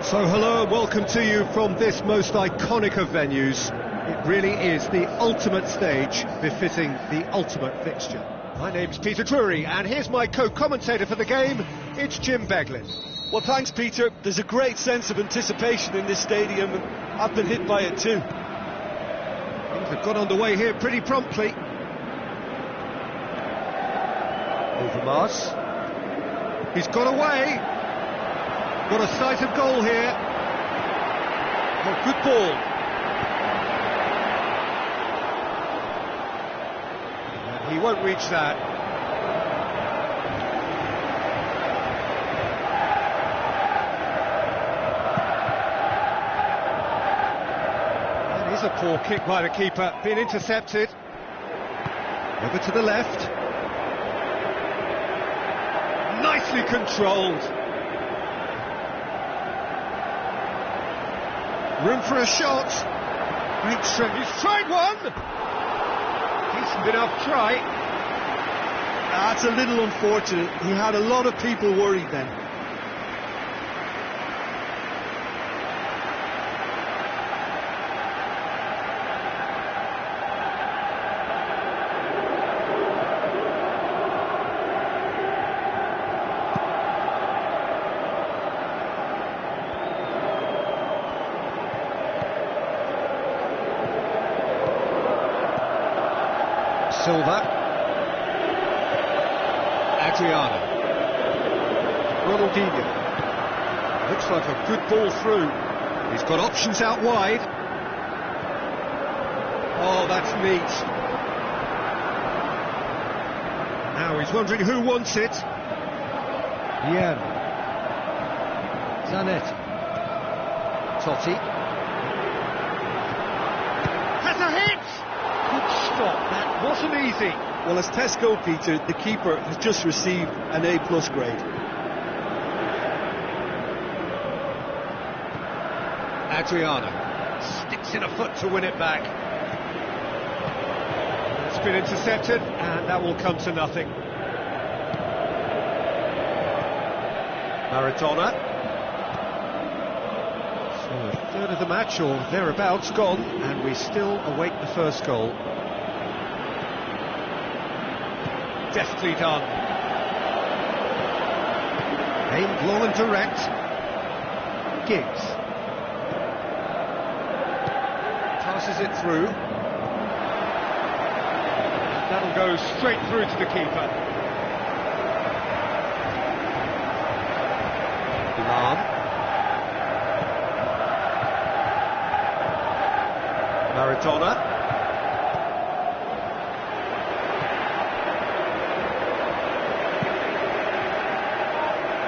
So hello and welcome to you from this most iconic of venues. It really is the ultimate stage befitting the ultimate fixture. My name's Peter Drury and here's my co-commentator for the game, it's Jim Beglin. Well, thanks, Peter. There's a great sense of anticipation in this stadium, and I've been hit by it too. Things have got underway here pretty promptly. Overmars. He's got away. What a sight of goal here. Oh, good ball. And he won't reach that. That is a poor kick by the keeper, being intercepted. Over to the left. Nicely controlled. Room for a shot. Great strength. He's tried one. Decent enough try. That's a little unfortunate. He had a lot of people worried then. Silva. Adriano. Ronaldinho. Looks like a good ball through. He's got options out wide. Oh, that's neat. Now he's wondering who wants it. Bien. Zanetti. Totti. Has a hit! Good stop, that wasn't easy. Well, as Tesco, Peter, the keeper has just received an A+ grade. Adriano sticks in a foot to win it back. It's been intercepted, and that will come to nothing. Maradona. So a third of the match, or thereabouts, gone, and we still await the first goal. Deftly done. Aimed long and direct. Giggs. Passes it through. That'll go straight through to the keeper. Lam. Maradona.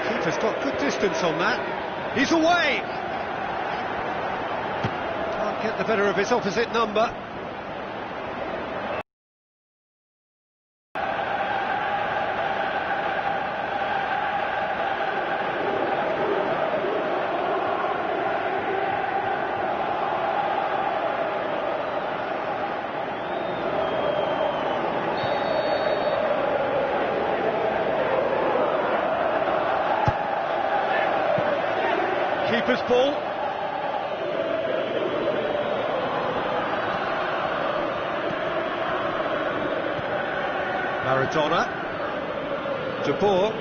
Keeper's got good distance on that. He's away! Can't get the better of his opposite number. Keeper's ball. Maradona. De Boer.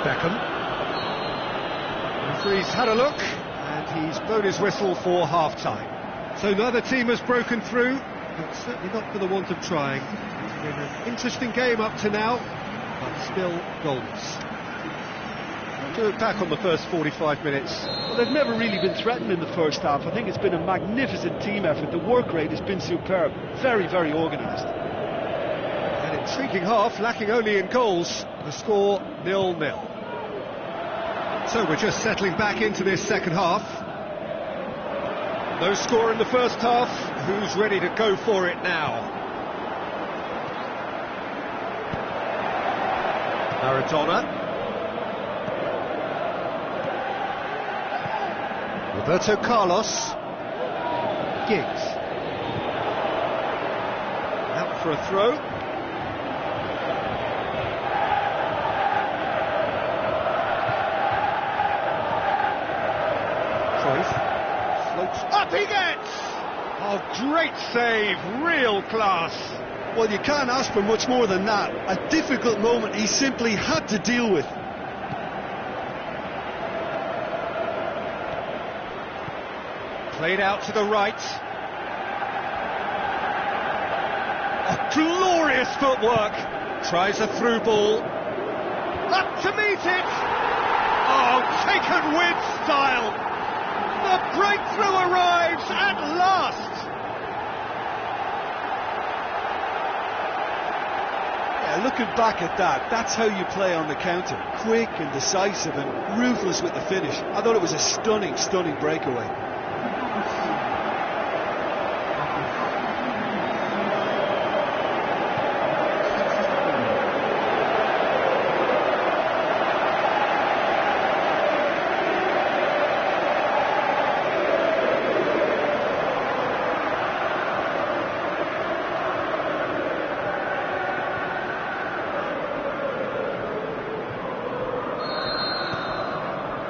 Beckham. Referee's had a look, and he's blown his whistle for half-time. So neither team has broken through, but certainly not for the want of trying. It's been an interesting game up to now, but still goalless. To look back on the first 45 minutes. Well, they've never really been threatened in the first half. I think it's been a magnificent team effort. The work rate has been superb. Very, very organised. An intriguing half, lacking only in goals. The score 0-0. So we're just settling back into this second half. No score in the first half. Who's ready to go for it now? Maradona. Roberto Carlos. Giggs. Out for a throw. Cruyff. Floats up, he gets! Oh, great save, real class. Well, you can't ask for much more than that. A difficult moment he simply had to deal with. Played out to the right. Oh, glorious footwork. Tries a through ball. Up to meet it. Oh, taken with style. The breakthrough arrives at last. Yeah, looking back at that, that's how you play on the counter. Quick and decisive and ruthless with the finish. I thought it was a stunning, stunning breakaway.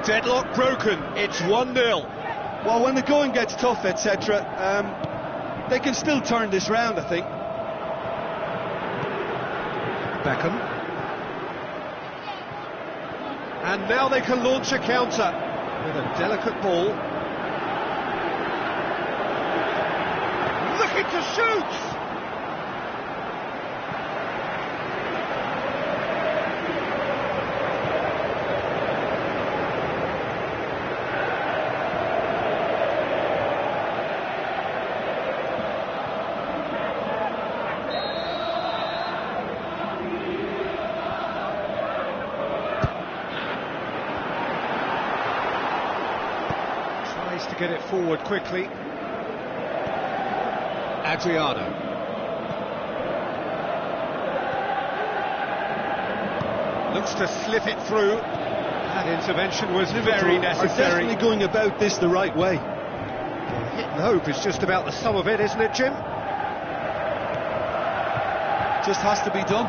Deadlock broken, it's 1-0. Well, when the going gets tough, etc., they can still turn this round, I think. Beckham. And now they can launch a counter with a delicate ball. Looking to shoot! To get it forward quickly. Adriano. Looks to slip it through. That intervention was very necessary. Are definitely going about this the right way. Well, hit and hope is just about the sum of it, isn't it, Jim? Just has to be done.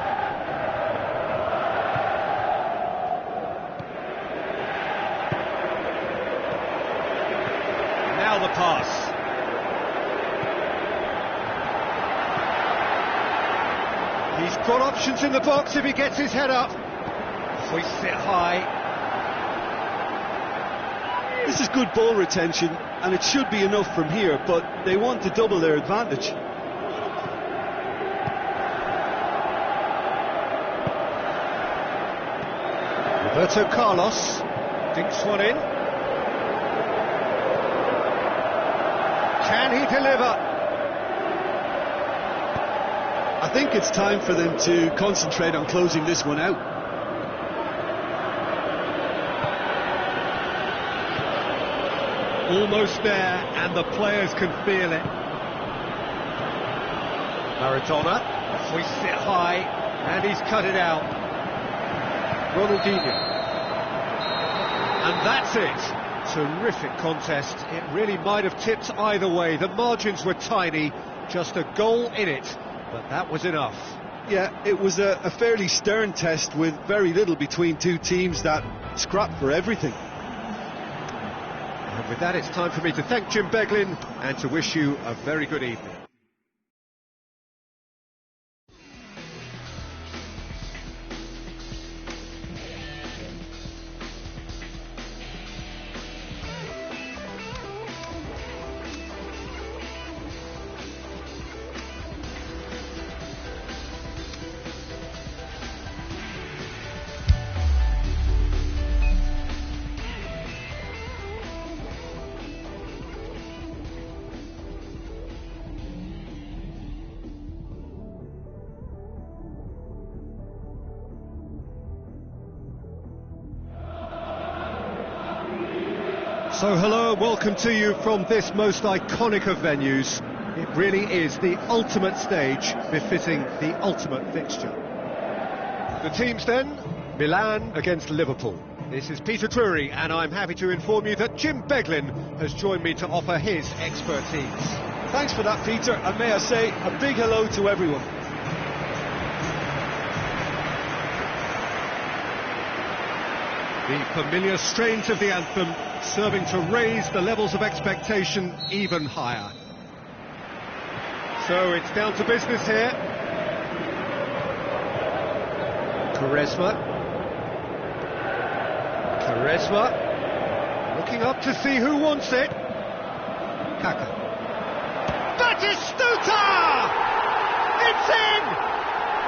Now the pass. He's got options in the box if he gets his head up. Hoists it high. This is good ball retention, and it should be enough from here, but they want to double their advantage. Roberto Carlos dinks one in. Can he deliver? I think it's time for them to concentrate on closing this one out. Almost there, and the players can feel it. Maradona hoists it high, and he's cut it out. Ronaldinho. And that's it. Terrific contest. It really might have tipped either way. The margins were tiny, just a goal in it, but that was enough. Yeah, it was a fairly stern test with very little between two teams that scrapped for everything. And with that, it's time for me to thank Jim Beglin and to wish you a very good evening. So hello, welcome to you from this most iconic of venues. It really is the ultimate stage befitting the ultimate fixture. The teams then, Milan against Liverpool. This is Peter Drury, and I'm happy to inform you that Jim Beglin has joined me to offer his expertise. Thanks for that, Peter, and may I say a big hello to everyone. The familiar strains of the anthem serving to raise the levels of expectation even higher. So it's down to business here. Quaresma. Looking up to see who wants it. Kaka. Batistuta! It's in!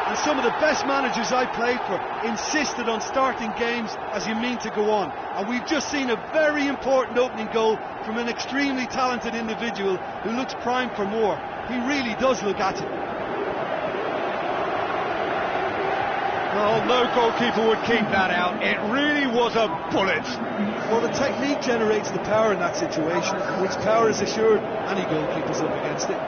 And some of the best managers I played for insisted on starting games as you mean to go on. And we've just seen a very important opening goal from an extremely talented individual who looks primed for more. He really does look at it. Well, no goalkeeper would keep that out. It really was a bullet. Well, the technique generates the power in that situation, which power is assured any goalkeeper's up against it.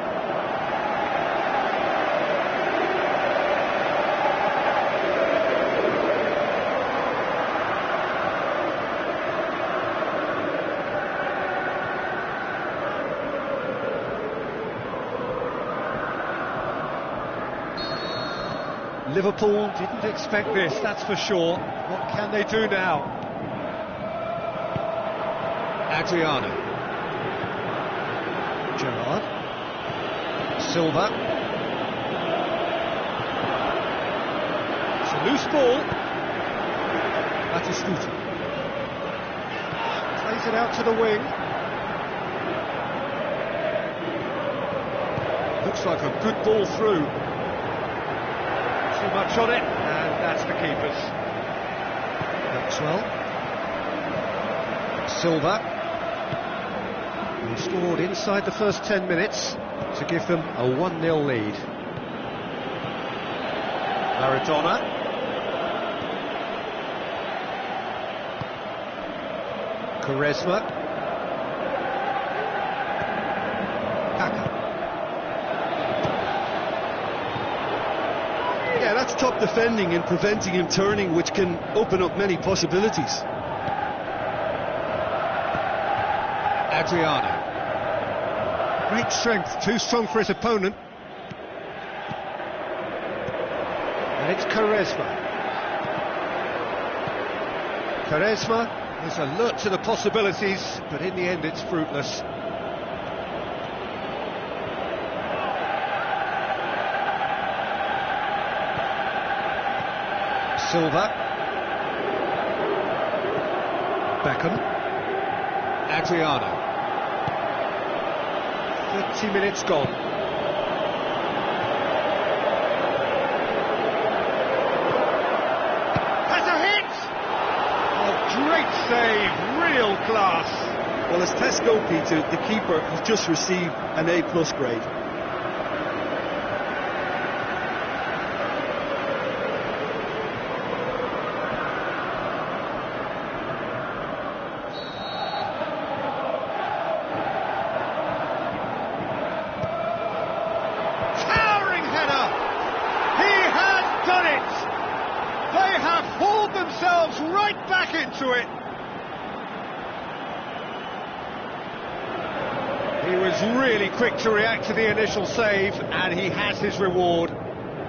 Liverpool didn't expect this, that's for sure. What can they do now? Adriano. Gerrard. Silva. It's a loose ball. Batistuta. Plays it out to the wing. Looks like a good ball through. Too much on it, and that's the keeper's. Maxwell. Silva. He scored inside the first 10 minutes to give them a 1-0 lead. Maradona. Quaresma. Kaka. Yeah, that's top defending and preventing him turning, which can open up many possibilities. Adriano. Great strength, too strong for his opponent. And it's Quaresma. Quaresma is alert to the possibilities, but in the end it's fruitless. Silva. Beckham. Adriano. 30 minutes gone. Has a hit! Oh, great save, real class. Well, as test goalkeeper, the keeper has just received an A+ grade. Right back into it. He was really quick to react to the initial save, and he has his reward.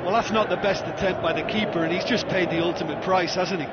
Well, that's not the best attempt by the keeper, and he's just paid the ultimate price, hasn't he?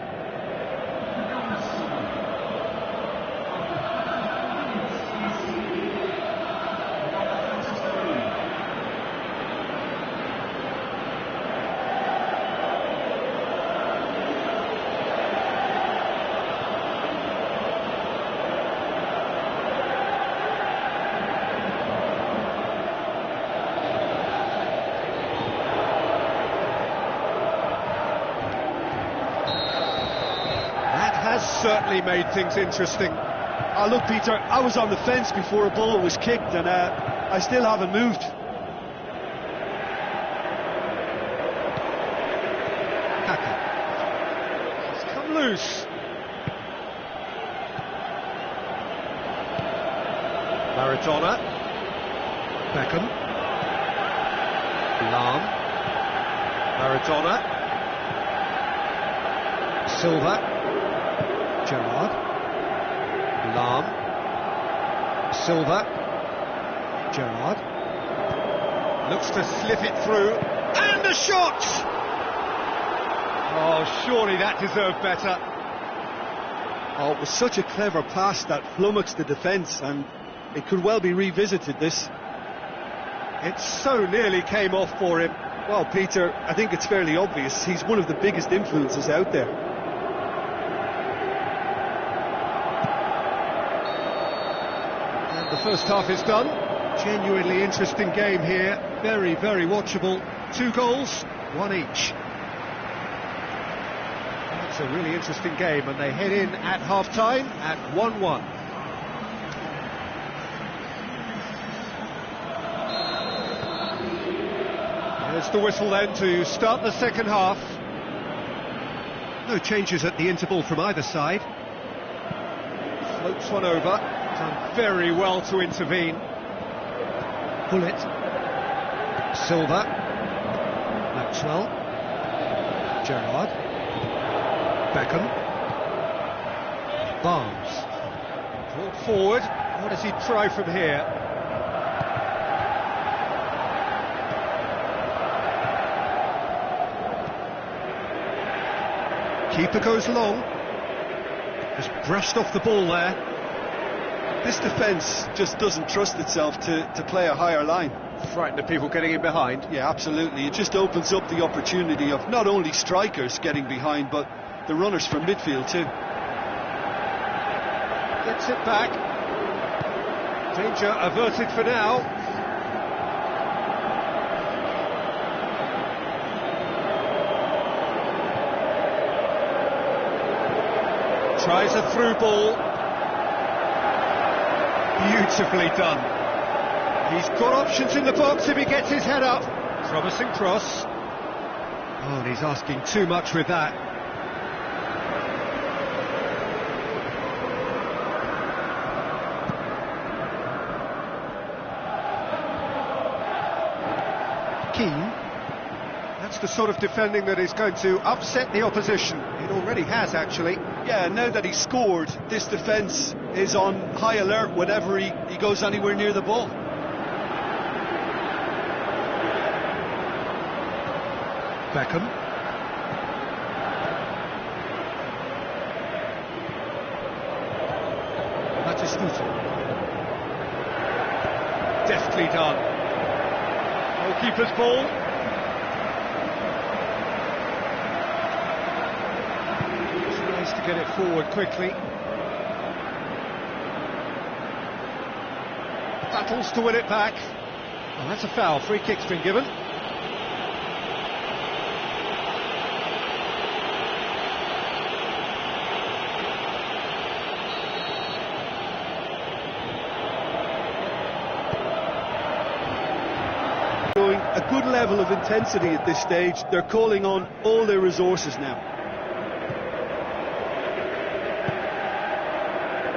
Certainly made things interesting. Look, Peter, I was on the fence before a ball was kicked, and I still haven't moved. Kaka. He's come loose. Maradona. Beckham. Lahm. Maradona. Silva. Gerrard. Lahm. Silva. Gerrard. Looks to slip it through. And a shot! Oh, surely that deserved better. Oh, it was such a clever pass that flummoxed the defence, and it could well be revisited, this. It so nearly came off for him. Well, Peter, I think it's fairly obvious. He's one of the biggest influences out there. And the first half is done. Genuinely interesting game here. Very, very watchable. 2 goals, 1 each. It's a really interesting game, and they head in at half-time at 1-1. There's the whistle then to start the second half. No changes at the interval from either side. Floats one over. Done very well to intervene. Bullet. Silva. Maxwell. Gerrard. Beckham. Barnes. Brought forward. What does he try from here? Keeper goes long. Just brushed off the ball there. This defence just doesn't trust itself to play a higher line. Frightened of people getting in behind. Yeah, absolutely. It just opens up the opportunity of not only strikers getting behind, but the runners from midfield too. Gets it back. Danger averted for now. Tries a through ball. Beautifully done. He's got options in the box if he gets his head up. Promising cross. Oh, and he's asking too much with that. Keane. That's the sort of defending that is going to upset the opposition. It already has, actually. Yeah, now that he's scored, this defence is on high alert whenever he goes anywhere near the ball. Beckham. Batistuta. Deftly done. Goalkeeper's ball. Tries to get it forward quickly. Battles to win it back. Oh, that's a foul. Free kick's been given. A good level of intensity at this stage. They're calling on all their resources now.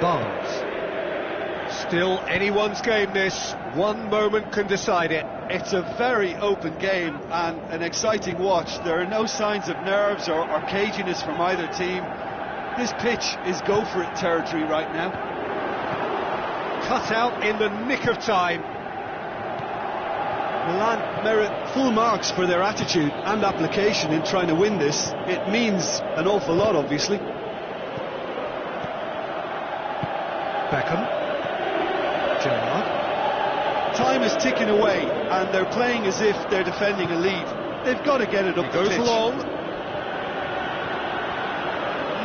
Barnes. Still anyone's game, this. One moment can decide it. It's a very open game and an exciting watch. There are no signs of nerves or caginess from either team. This pitch is go-for-it territory right now. Cut out in the nick of time. Milan merit full marks for their attitude and application in trying to win this. It means an awful lot, obviously. Beckham. Gerrard. Time is ticking away, and they're playing as if they're defending a lead. They've got to get it up the pitch. Goes long.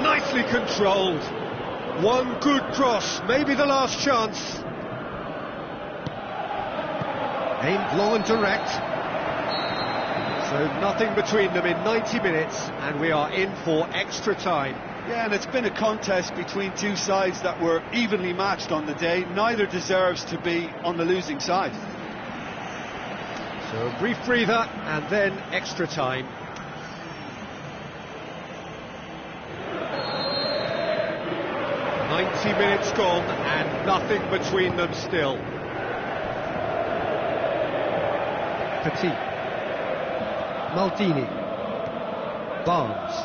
Nicely controlled. One good cross, maybe the last chance. Aimed long and direct. So nothing between them in 90 minutes, and we are in for extra time. Yeah, and it's been a contest between two sides that were evenly matched on the day. Neither deserves to be on the losing side. So a brief breather, and then extra time. .90 gone, and nothing between them still. Petit. Maldini. Barnes.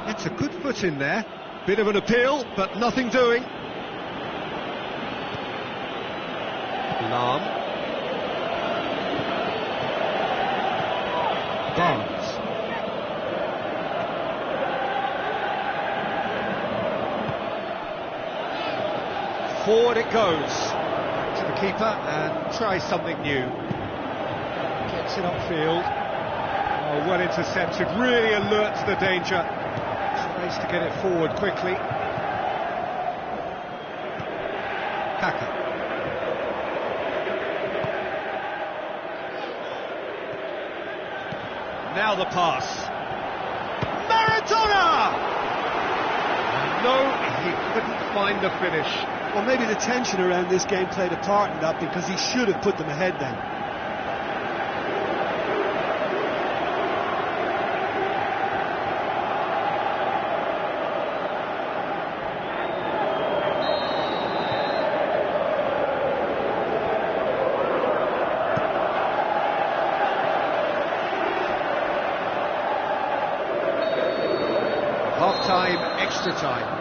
It's a good foot in there. Bit of an appeal, but nothing doing. Lahm. Barnes. Forward it goes. To the keeper and tries something new. Gets it upfield. Oh, well intercepted, really alert to the danger. Tries to get it forward quickly. Kaka. Now the pass. Maradona! No, he couldn't find the finish. Well, maybe the tension around this game played a part in that, because he should have put them ahead then. Half-time, extra time.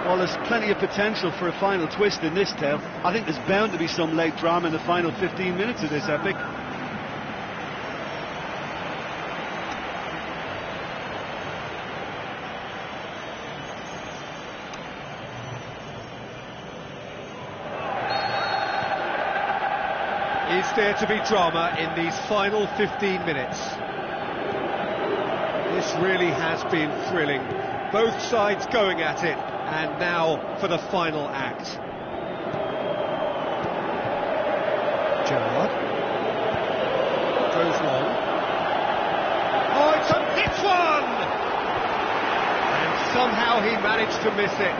Well, there's plenty of potential for a final twist in this tale. I think there's bound to be some late drama in the final 15 minutes of this epic. Is there to be drama in these final 15 minutes? This really has been thrilling. Both sides going at it, and now for the final act. Gerrard goes long. Oh, it's a hit one! And somehow he managed to miss it.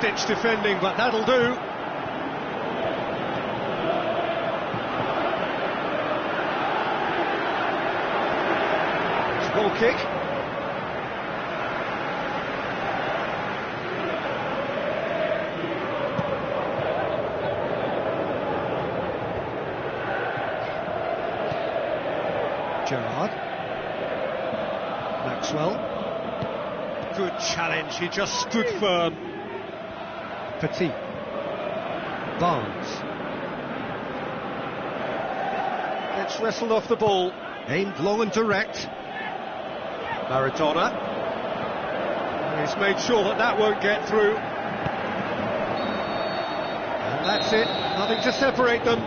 Ditch defending, but that'll do. It's a goal kick. Gerrard. Maxwell. Good challenge, he just stood firm. Petit. Barnes. It's wrestled off the ball. Aimed long and direct. Maradona. He's made sure that that won't get through. And that's it. Nothing to separate them.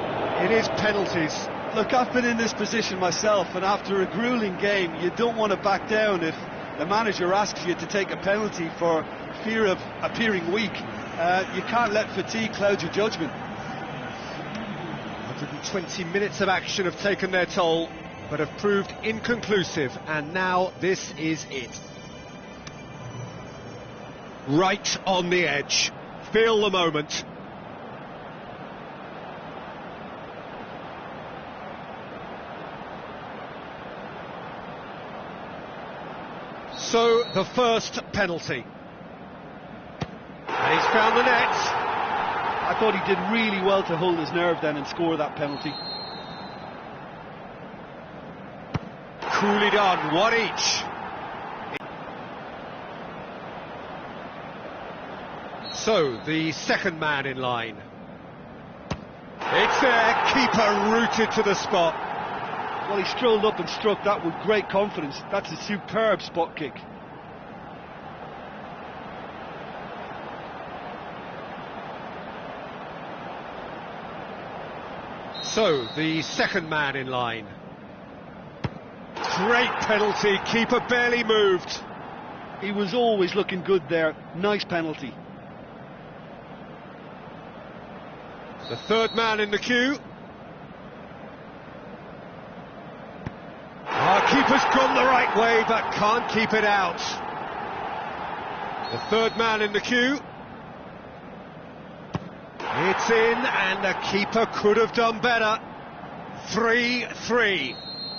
It is penalties. Look, I've been in this position myself, and after a grueling game, you don't want to back down if the manager asks you to take a penalty for fear of appearing weak. You can't let fatigue cloud your judgment. 120 minutes of action have taken their toll, but have proved inconclusive, and now this is it. Right on the edge. Feel the moment. So, the first penalty. And he's found the net. I thought he did really well to hold his nerve then and score that penalty. Coolly done, one each. So, the second man in line. It's there, keeper rooted to the spot. Well, he strolled up and struck that with great confidence. That's a superb spot kick. So, the second man in line. Great penalty, keeper barely moved. He was always looking good there. Nice penalty. The third man in the queue. Our keeper's gone the right way, but can't keep it out. The third man in the queue. It's in, and the keeper could have done better. 3-3.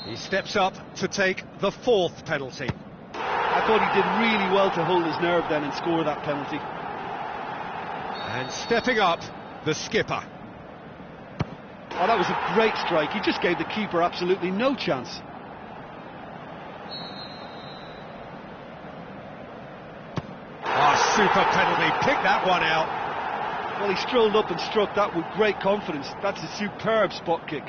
He steps up to take the fourth penalty. I thought he did really well to hold his nerve then and score that penalty. And stepping up, the skipper. Oh, that was a great strike. He just gave the keeper absolutely no chance. super penalty. Pick that one out. Well, he strolled up and struck that with great confidence. That's a superb spot kick.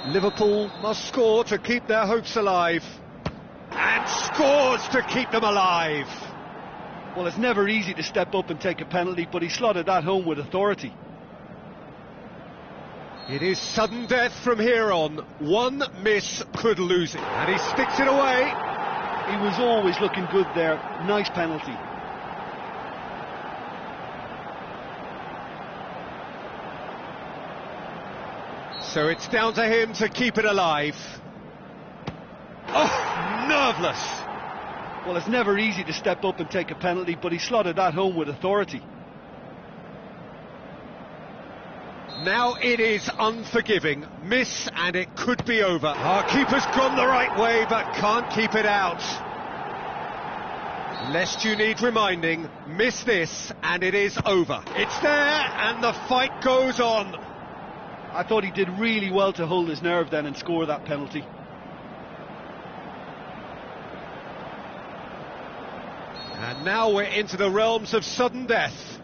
Liverpool must score to keep their hopes alive. And scores to keep them alive. Well, it's never easy to step up and take a penalty, but he slotted that home with authority. It is sudden death from here on. One miss could lose it. And he sticks it away. He was always looking good there. Nice penalty. So it's down to him to keep it alive. Oh, nerveless. Well, it's never easy to step up and take a penalty, but he slotted that home with authority. Now it is unforgiving. Miss and it could be over. Our keeper's gone the right way but can't keep it out. Lest you need reminding, miss this and it is over. It's there and the fight goes on. I thought he did really well to hold his nerve then and score that penalty. And now we're into the realms of sudden death.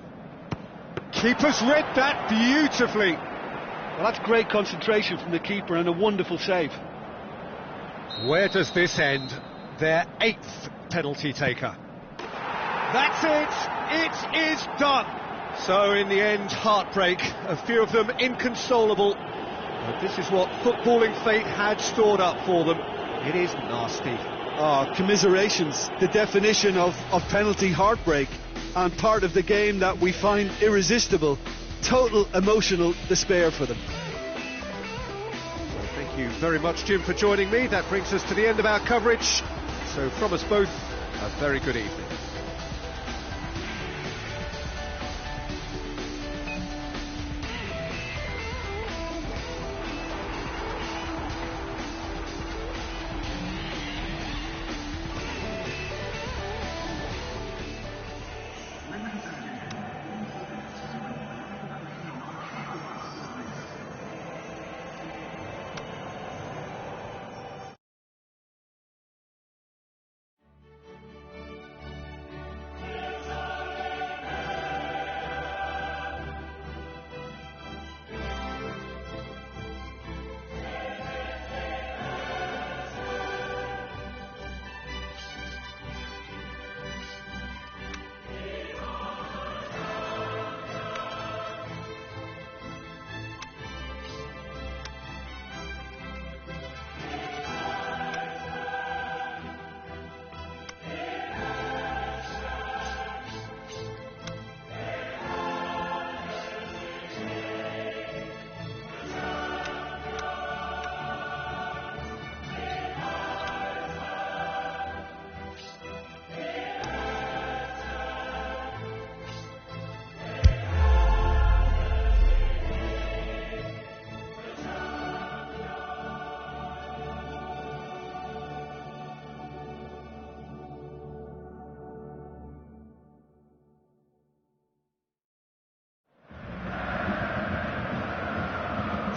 Keeper's read that beautifully. Well, that's great concentration from the keeper and a wonderful save. Where does this end? Their 8th penalty taker. That's it! It is done! So in the end, heartbreak. A few of them inconsolable. But this is what footballing fate had stored up for them. It is nasty. Commiserations, the definition of penalty heartbreak, and part of the game that we find irresistible. Total emotional despair for them. Well, thank you very much, Jim, for joining me. That brings us to the end of our coverage. So from us both, a very good evening.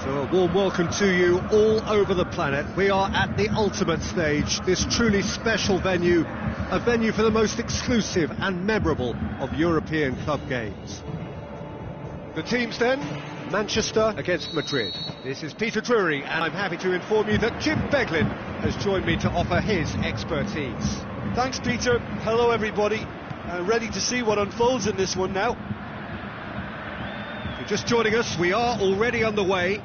So a warm welcome to you all over the planet. We are at the ultimate stage, this truly special venue, a venue for the most exclusive and memorable of European club games. The teams then, Manchester against Madrid. This is Peter Drury, and I'm happy to inform you that Jim Beglin has joined me to offer his expertise. Thanks, Peter. Hello, everybody. Ready to see what unfolds in this one now. If you're just joining us, we are already underway.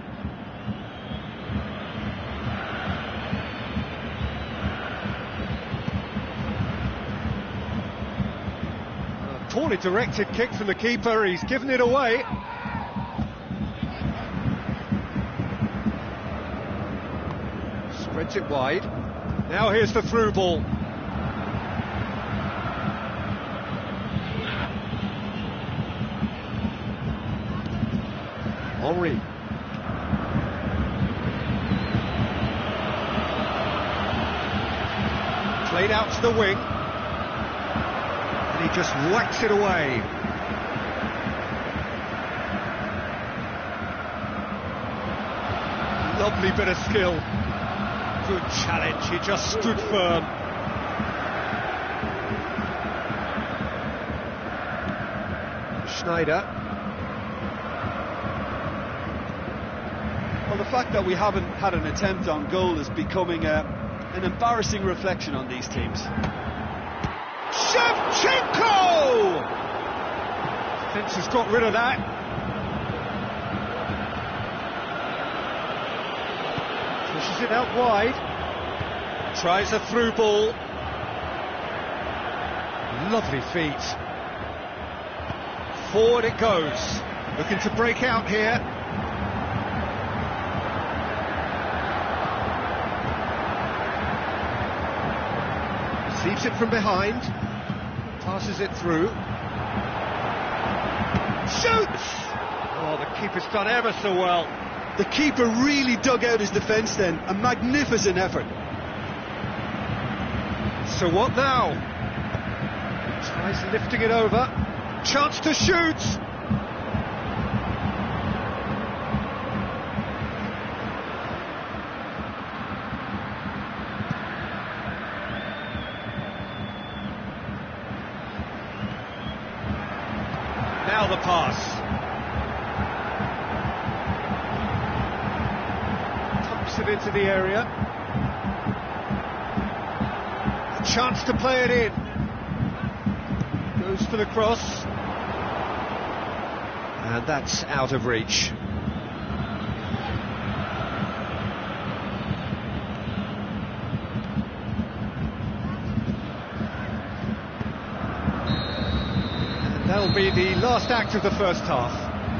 Poorly directed kick from the keeper, he's given it away. Spreads it wide. Now here's the through ball. Henry. Played out to the wing. And he just whacks it away. Lovely bit of skill. Good challenge, he just stood firm. Schneider. Well, the fact that we haven't had an attempt on goal is becoming an embarrassing reflection on these teams. Shevchenko! Defence has got rid of that. Pushes it out wide. Tries a through ball. Lovely feet. Forward it goes. Looking to break out here. Receives it from behind. Passes it through. Shoots! Oh, the keeper's done ever so well. The keeper really dug out his defence then. A magnificent effort. So what now? Tries lifting it over. Chance to shoot! Now the pass. Pumps it into the area. A chance to play it in. Goes for the cross. And that's out of reach. That'll be the last act of the first half.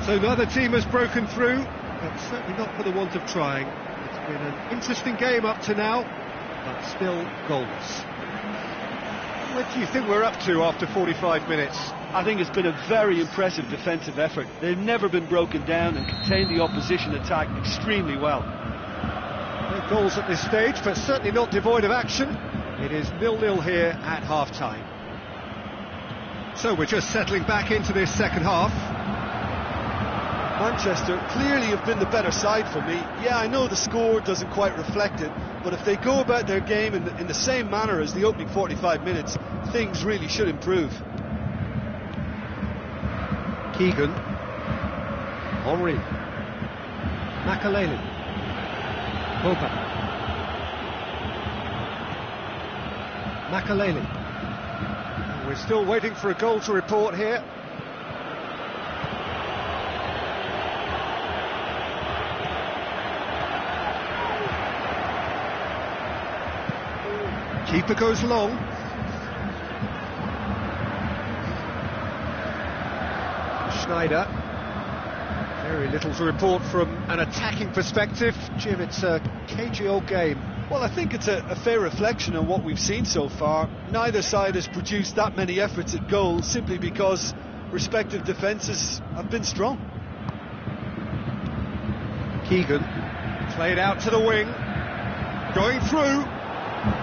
So neither team has broken through, but certainly not for the want of trying. It's been an interesting game up to now, but still goalless. What do you think we're up to after 45 minutes? I think it's been a very impressive defensive effort. They've never been broken down and contained the opposition attack extremely well. No goals at this stage, but certainly not devoid of action. It is 0-0 here at half-time. So we're just settling back into this second half. Manchester clearly have been the better side for me. Yeah, I know the score doesn't quite reflect it, but if they go about their game in the same manner as the opening 45 minutes, things really should improve. Keegan. Henry. Makaleli. Boba. Makaleli. We're still waiting for a goal to report here. Keeper goes long. Schneider. Very little to report from an attacking perspective. Jim, it's a cagey old game. Well, I think it's a fair reflection on what we've seen so far. Neither side has produced that many efforts at goal simply because respective defences have been strong. Keegan. Played out to the wing. Going through.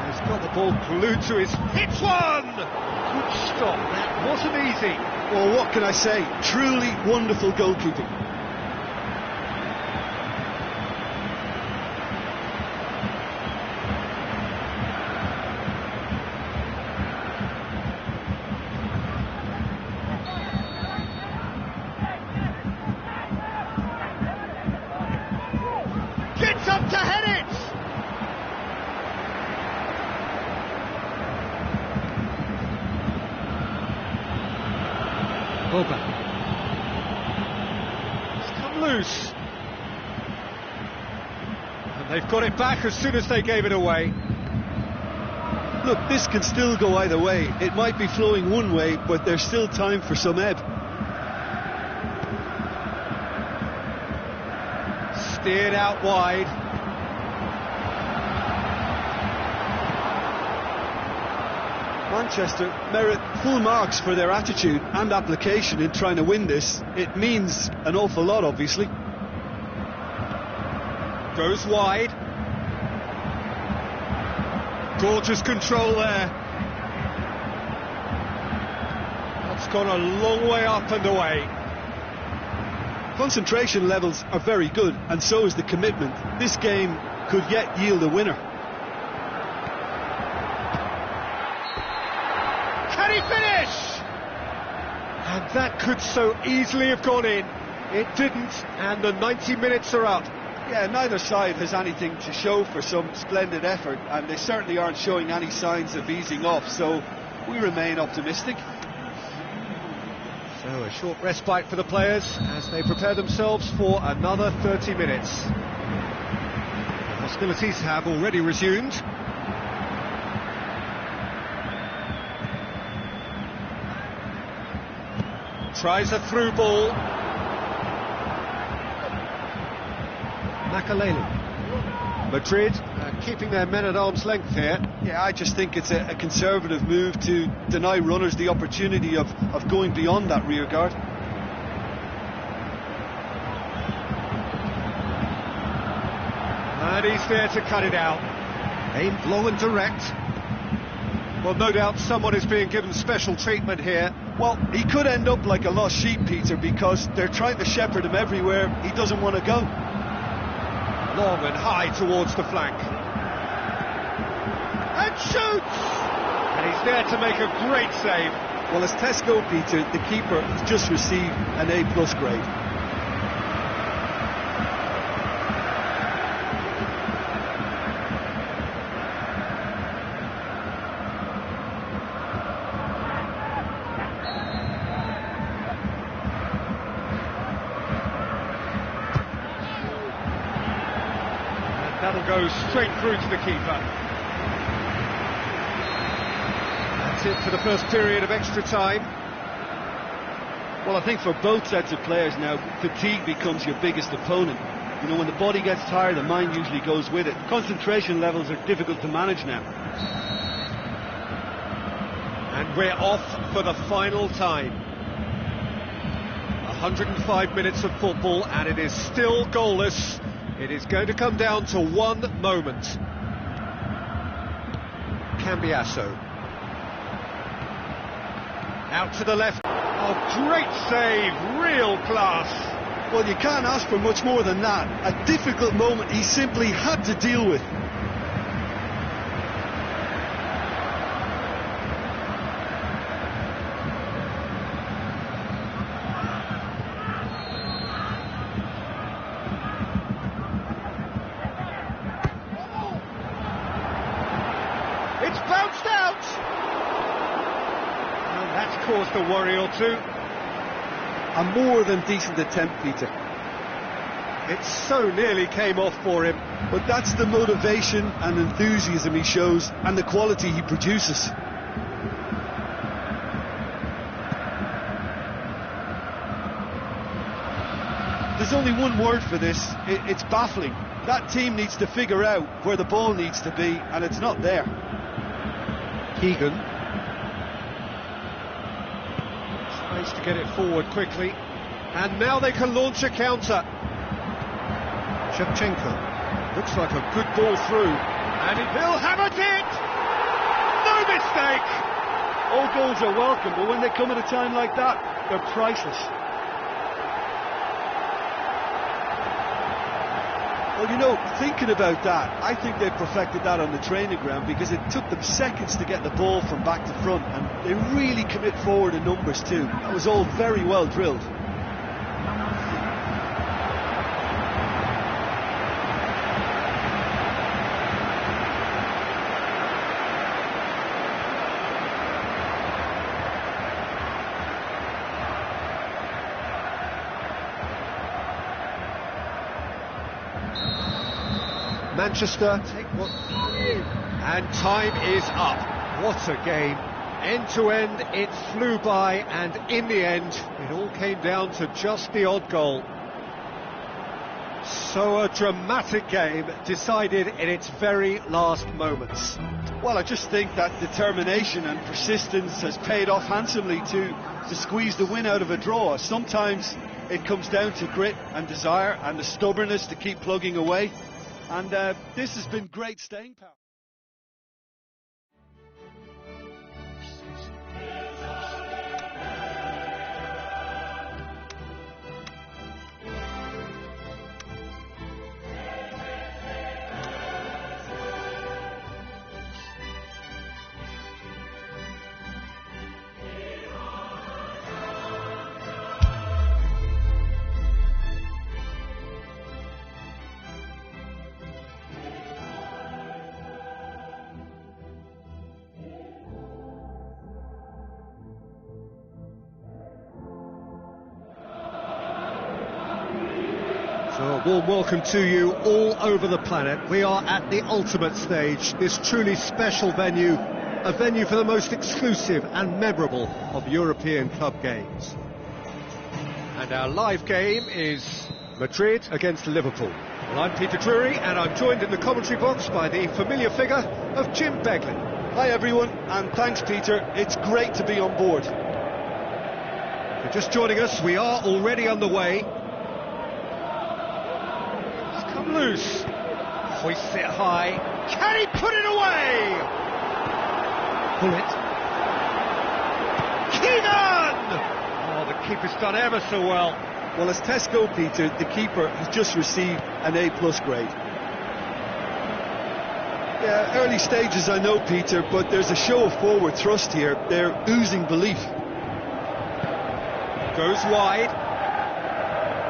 He's got the ball glued to his... Hits one! Good stop. That wasn't easy. Well, what can I say? Truly wonderful goalkeeping. Gets up to head it! Boba. It's come loose. And they've got it back as soon as they gave it away. Look, this can still go either way. It might be flowing one way, but there's still time for some ebb. Steered out wide. Manchester merit full marks for their attitude and application in trying to win this. It means an awful lot, obviously. Goes wide. Gorgeous control there. That's gone a long way up and away. Concentration levels are very good, and so is the commitment. This game could yet yield a winner. Can he finish? And And that could so easily have gone in. It didn't, and the 90 minutes are up. Yeah, neither side has anything to show for some splendid effort, and they certainly aren't showing any signs of easing off, so we remain optimistic. So a short respite for the players as they prepare themselves for another 30 minutes. Hostilities have already resumed. Tries a through ball. Makaleli. Madrid keeping their men at arm's length here. Yeah, I just think it's a conservative move to deny runners the opportunity of going beyond that rear guard. And he's there to cut it out. Aimed low and direct. Well, no doubt someone is being given special treatment here. Well, he could end up like a lost sheep, Peter, because they're trying to shepherd him everywhere. He doesn't want to go. Long and high towards the flank. And shoots! And he's there to make a great save. Well, as Tesco, Peter, the keeper has just received an A+ grade. That'll go straight through to the keeper. That's it for the first period of extra time. Well, I think for both sets of players now, fatigue becomes your biggest opponent. You know, when the body gets tired, the mind usually goes with it. Concentration levels are difficult to manage now. And we're off for the final time. 105 minutes of football, and it is still goalless. It is going to come down to one moment. Cambiasso. Out to the left. Oh, great save, real class. Well, you can't ask for much more than that. A difficult moment he simply had to deal with. It's bounced out! And that's caused a worry or two. A more than decent attempt, Peter. It so nearly came off for him. But that's the motivation and enthusiasm he shows, and the quality he produces. There's only one word for this. It's baffling. That team needs to figure out where the ball needs to be, and it's not there. Keegan tries to get it forward quickly, and now they can launch a counter. Shevchenko looks like a good ball through, and he'll hammer it! No mistake! All goals are welcome, but when they come at a time like that, they're priceless. Well, you know, thinking about that, I think they perfected that on the training ground, because it took them seconds to get the ball from back to front, and they really commit forward in numbers too. That was all very well drilled. Manchester take what, and time is up. What a game. End to end, it flew by, and in the end, it all came down to just the odd goal. So a dramatic game decided in its very last moments. Well, I just think that determination and persistence has paid off handsomely to squeeze the win out of a draw. Sometimes it comes down to grit and desire and the stubbornness to keep plugging away. And this has been great staying power. Warm welcome to you all over the planet. We are at the ultimate stage, this truly special venue, a venue for the most exclusive and memorable of European Cup games. And our live game is Madrid against Liverpool. Well, I'm Peter Drury, and I'm joined in the commentary box by the familiar figure of Jim Beglin. Hi everyone, and thanks Peter, it's great to be on board. For just joining us, we are already underway. He's come loose, hoists it high, can he put it away? Pull it. Keegan! Oh, the keeper's done ever so well. Well, as Tesco, Peter, the keeper has just received an A+ grade. Yeah, early stages I know, Peter, but there's a show of forward thrust here. They're oozing belief. Goes wide.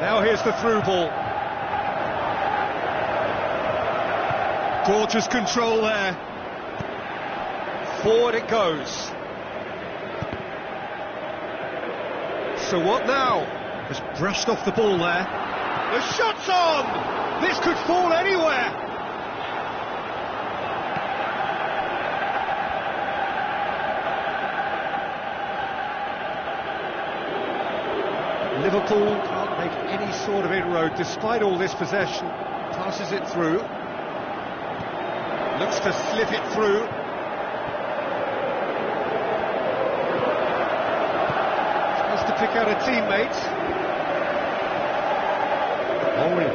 Now here's the through ball. Gorgeous control there. Forward it goes. So what now? Has brushed off the ball there. The shot's on! This could fall anywhere! Liverpool can't make any sort of inroad despite all this possession. Passes it through. Looks to slip it through. Tries to pick out a teammate. Henry.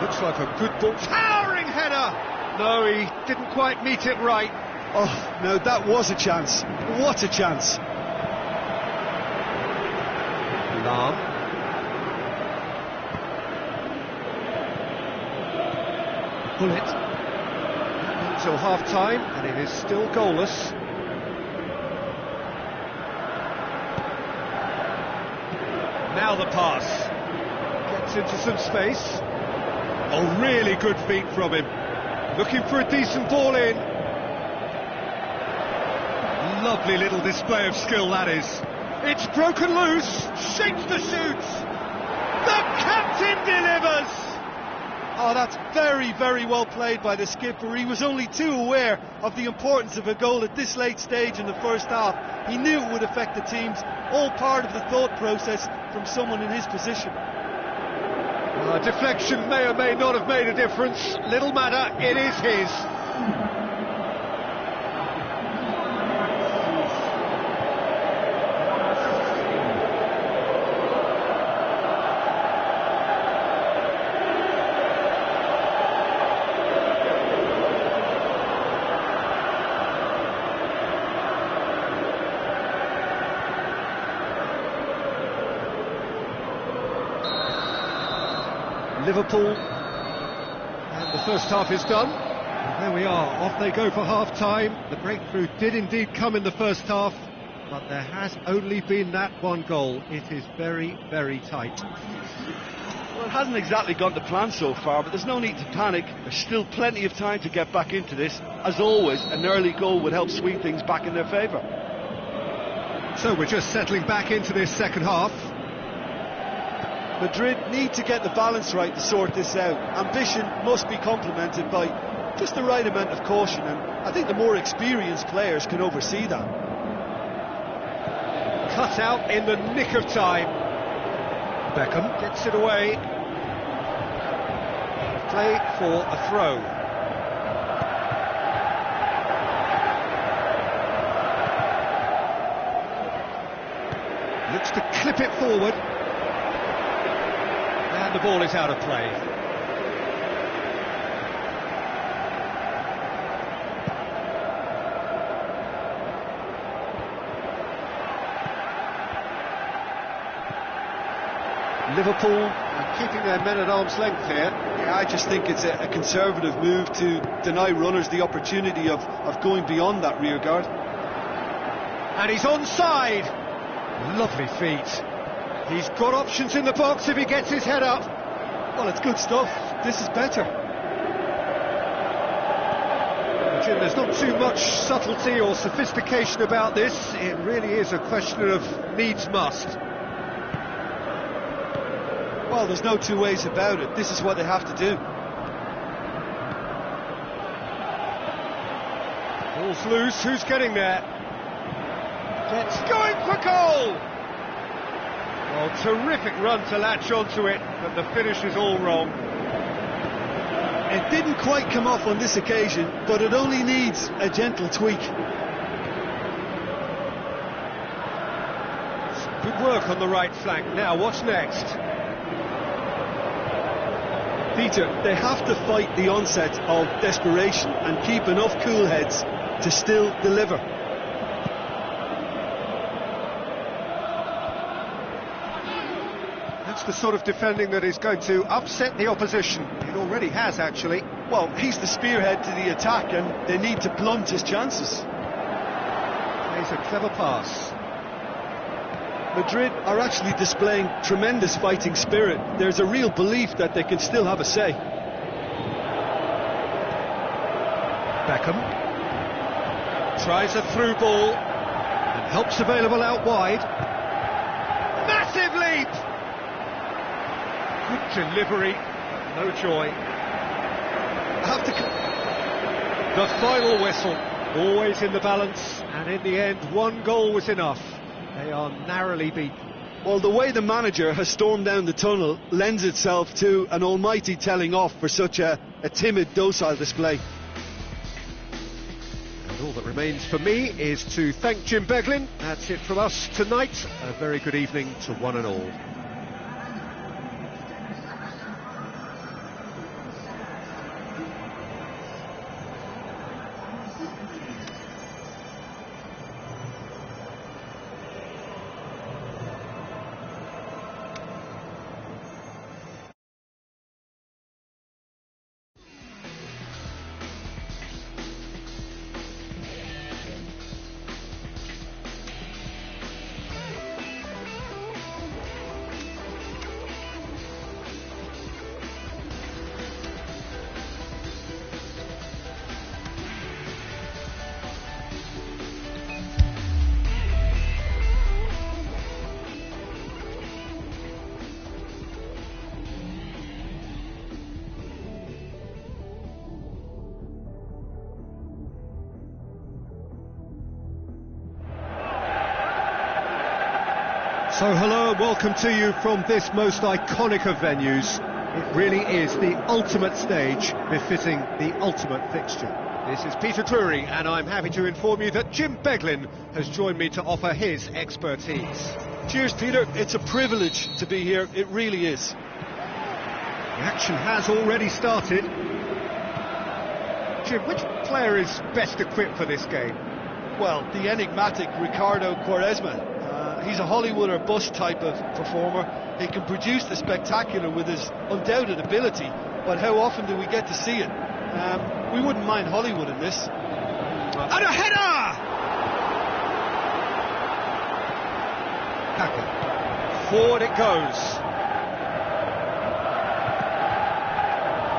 Looks like a good ball. Towering header! No, he didn't quite meet it right. Oh, no, that was a chance. What a chance. Lahm. Pull it. Until half-time, and it is still goalless. Now the pass. Gets into some space. Oh, really good feet from him. Looking for a decent ball in. Lovely little display of skill, that is. It's broken loose. Shakes the shoots. The captain delivers. Oh, that's very, very well played by the skipper. He was only too aware of the importance of a goal at this late stage in the first half. He knew it would affect the teams, all part of the thought process from someone in his position. Deflection may or may not have made a difference. Little matter, it is his. Liverpool, and the first half is done. And there we are, off they go for half-time. The breakthrough did indeed come in the first half, but there has only been that one goal. It is very, very tight. Well, it hasn't exactly gone to plan so far, but there's no need to panic. There's still plenty of time to get back into this. As always, an early goal would help swing things back in their favour. So we're just settling back into this second half. Madrid need to get the balance right to sort this out. Ambition must be complemented by just the right amount of caution, and I think the more experienced players can oversee that. Cut out in the nick of time. Beckham gets it away. Play for a throw. Looks to clip it forward. And the ball is out of play. Liverpool are keeping their men at arm's length here. Yeah, I just think it's a conservative move to deny runners the opportunity of going beyond that rear guard. And he's onside. Lovely feet. He's got options in the box if he gets his head up. Well, it's good stuff. This is better. Jim, there's not too much subtlety or sophistication about this. It really is a question of needs must. Well, there's no two ways about it. This is what they have to do. Ball's loose, who's getting there? Gets going for goal! Well, terrific run to latch onto it, but the finish is all wrong. It didn't quite come off on this occasion, but it only needs a gentle tweak. Good work on the right flank. Now, what's next? Peter, they have to fight the onset of desperation and keep enough cool heads to still deliver. That's the sort of defending that is going to upset the opposition. It already has, actually. Well, he's the spearhead to the attack, and they need to blunt his chances. Plays a clever pass. Madrid are actually displaying tremendous fighting spirit. There's a real belief that they can still have a say. Beckham tries a through ball and helps available out wide. Massive leap! Good delivery, no joy. The final whistle, always in the balance, and in the end, one goal was enough. They are narrowly beaten. Well, the way the manager has stormed down the tunnel lends itself to an almighty telling off for such a timid, docile display. And all that remains for me is to thank Jim Beglin. That's it from us tonight. A very good evening to one and all. So hello and welcome to you from this most iconic of venues. It really is the ultimate stage befitting the ultimate fixture. This is Peter Drury and I'm happy to inform you that Jim Beglin has joined me to offer his expertise. Cheers, Peter. It's a privilege to be here. It really is. The action has already started. Jim, which player is best equipped for this game? Well, the enigmatic Ricardo Quaresma. He's a Hollywood or bust type of performer. He can produce the spectacular with his undoubted ability, but how often do we get to see it? We wouldn't mind Hollywood in this. And a header! Kaka. Forward it goes.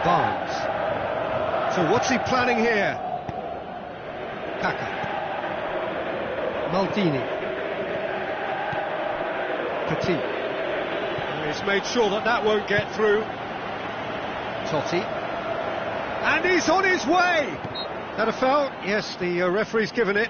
Barnes. So what's he planning here? Kaka. Maldini. Petit. He's made sure that that won't get through. Totti. And he's on his way! That a foul? Yes, the referee's given it.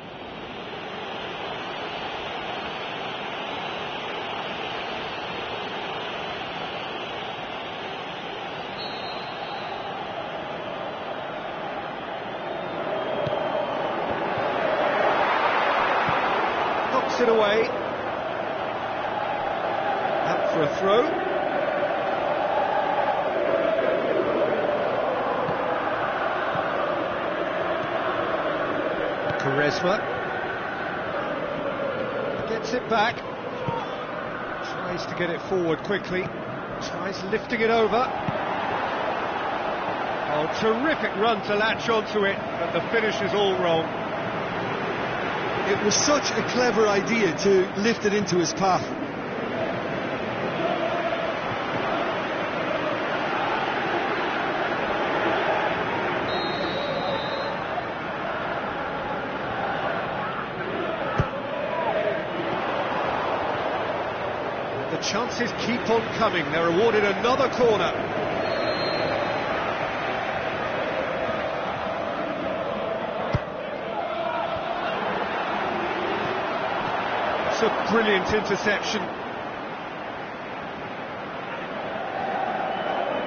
Knocks it away. For a throw. Quaresma gets it back, tries to get it forward quickly, tries lifting it over. Oh, terrific run to latch onto it, but the finish is all wrong. It was such a clever idea to lift it into his path. the chances keep on coming. They're awarded another corner. It's a brilliant interception.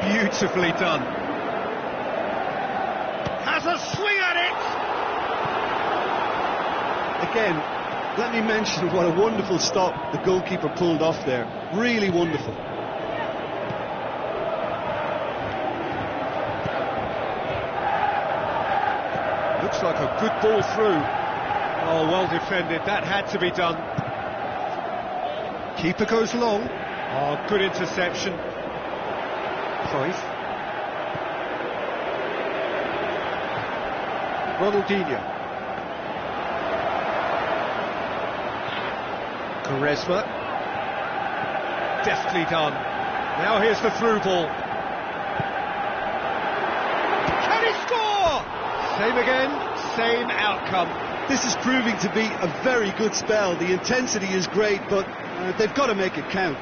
Beautifully done. Has a swing at it! Again, let me mention what a wonderful stop the goalkeeper pulled off there. Really wonderful. Looks like a good ball through. Oh, well defended. That had to be done. Keeper goes long. Oh, good interception. Cruyff. Ronaldinho. Quaresma. Deftly done. Now here's the through ball. Can he score? Same again, same outcome. This is proving to be a very good spell. The intensity is great, but they've got to make it count.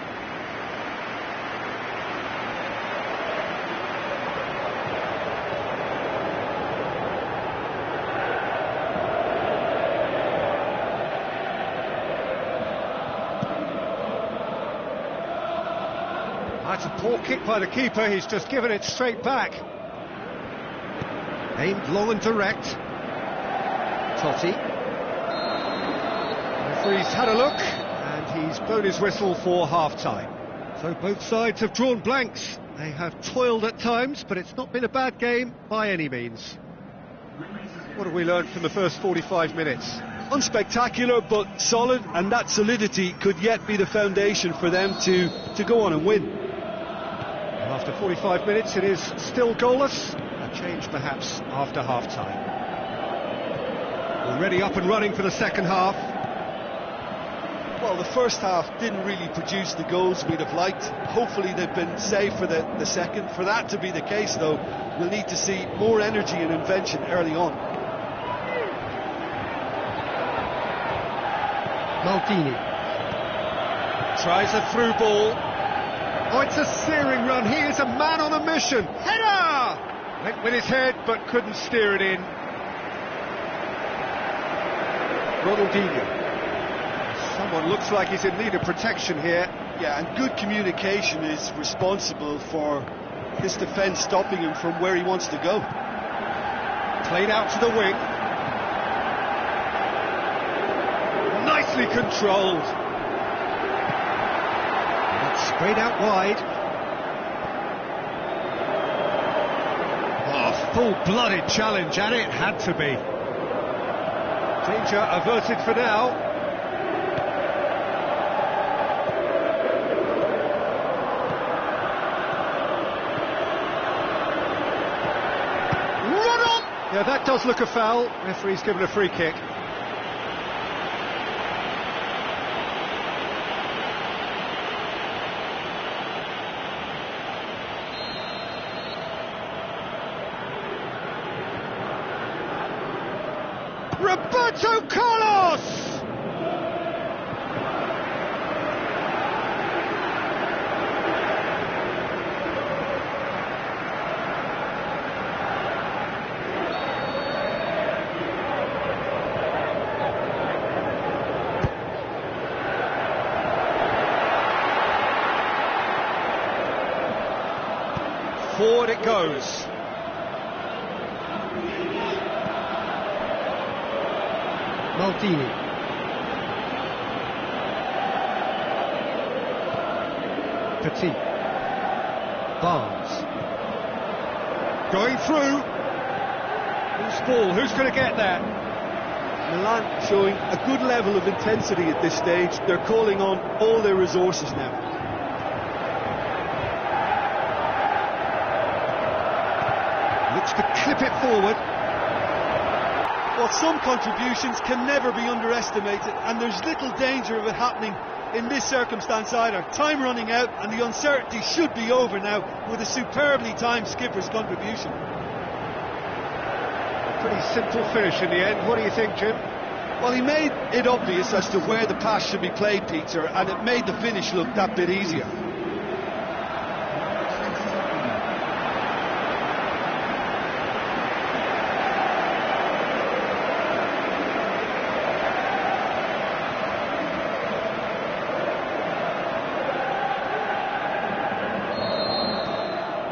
That's a poor kick by the keeper, he's just given it straight back. Aimed long and direct. Totti. The referee's had a look, and he's blown his whistle for half-time. So both sides have drawn blanks. They have toiled at times, but it's not been a bad game by any means. What have we learned from the first 45 minutes? Unspectacular, but solid, and that solidity could yet be the foundation for them to go on and win. After 45 minutes, it is still goalless. A change, perhaps, after half-time. Already up and running for the second half. Well, the first half didn't really produce the goals we'd have liked. Hopefully they've been saved for the second. For that to be the case, though, we'll need to see more energy and invention early on. Maldini. Tries a through ball. Oh, it's a searing run. He is a man on a mission. Header! Went with his head, but couldn't steer it in. Ronaldinho. Someone looks like he's in need of protection here. Yeah, and good communication is responsible for his defence stopping him from where he wants to go. Played out to the wing. Nicely controlled. Sprayed out wide. Oh, full-blooded challenge, and it had to be. Danger averted for now. Run on! Yeah, that does look a foul. Referee's given a free kick. Roberto Carlos! Forward it goes. Maldini. Petit. Barnes. Going through. Who's ball? Who's going to get that? Milan showing a good level of intensity at this stage. They're calling on all their resources now. Looks to clip it forward. Well, some contributions can never be underestimated, and there's little danger of it happening in this circumstance either. Time running out, and the uncertainty should be over now with a superbly timed skipper's contribution. A pretty simple finish in the end. What do you think, Jim? Well, he made it obvious as to where the pass should be played, Peter, and it made the finish look that bit easier.